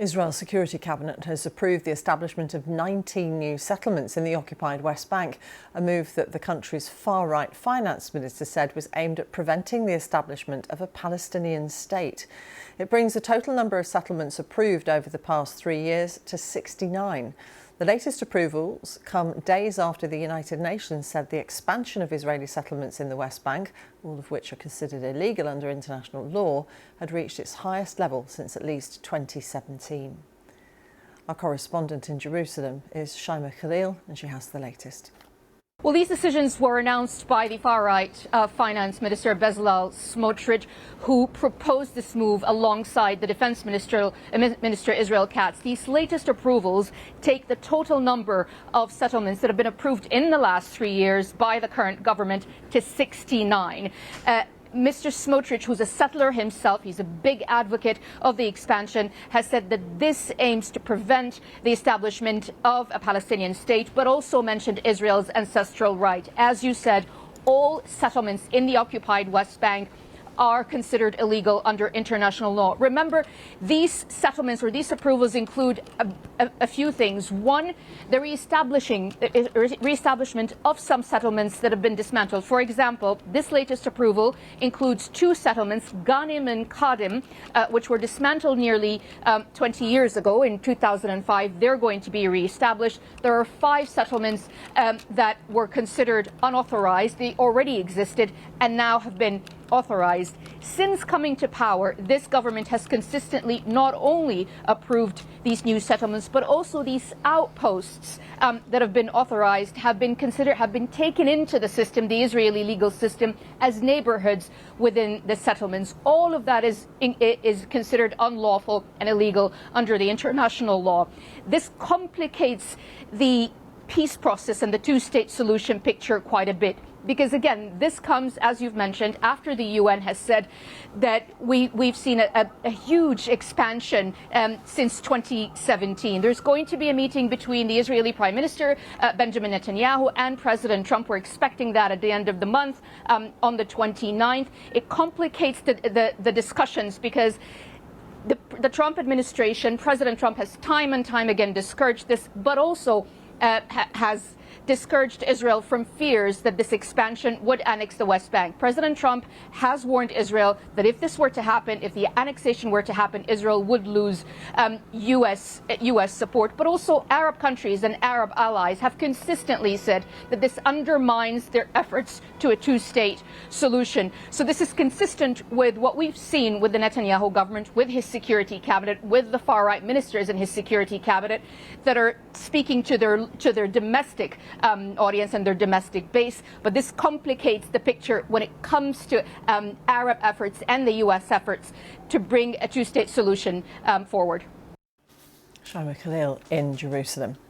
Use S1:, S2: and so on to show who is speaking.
S1: Israel's Security Cabinet has approved the establishment of 19 new settlements in the occupied West Bank, a move that the country's far-right Finance Minister said was aimed at preventing the establishment of a Palestinian state. It brings the total number of settlements approved over the past 3 years to 69. The latest approvals come days after the United Nations said the expansion of Israeli settlements in the West Bank, all of which are considered illegal under international law, had reached its highest level since at least 2017. Our correspondent in Jerusalem is Shaima Khalil, and she has the latest.
S2: Well, these decisions were announced by the far-right Finance Minister Bezalel Smotrich, who proposed this move alongside the Defence Minister Israel Katz. These latest approvals take the total number of settlements that have been approved in the last 3 years by the current government to 69. Mr. Smotrich, who's a settler himself, he's a big advocate of the expansion, has said that this aims to prevent the establishment of a Palestinian state, but also mentioned Israel's ancestral right. As you said, all settlements in the occupied West Bank are considered illegal under international law. Remember, these settlements or these approvals include a few things. One, the reestablishment of some settlements that have been dismantled. For example, this latest approval includes 2 settlements, Ghanim and Kadim, which were dismantled nearly 20 years ago in 2005. They're going to be reestablished. There are 5 settlements that were considered unauthorized. They already existed and now have been authorized. Since coming to power, this government has consistently not only approved these new settlements, but also these outposts that have been authorized have been taken into the system, the Israeli legal system, as neighborhoods within the settlements. All of that is considered unlawful and illegal under the international law. This complicates the peace process and the two-state solution picture quite a bit. Because, again, this comes, as you've mentioned, after the UN has said that we've seen a huge expansion since 2017. There's going to be a meeting between the Israeli Prime Minister, Benjamin Netanyahu, and President Trump. We're expecting that at the end of the month, on the 29th. It complicates the discussions because the Trump administration, President Trump, has time and time again discouraged this, but also has discouraged Israel from fears that this expansion would annex the West Bank. President Trump has warned Israel that if this were to happen, if the annexation were to happen, Israel would lose U.S. support. But also Arab countries and Arab allies have consistently said that this undermines their efforts to a two-state solution. So this is consistent with what we've seen with the Netanyahu government, with his security cabinet, with the far-right ministers in his security cabinet that are speaking to their domestic audience and their domestic base. But this complicates the picture when it comes to Arab efforts and the U.S. efforts to bring a two-state solution forward.
S1: Shaima Khalil in Jerusalem.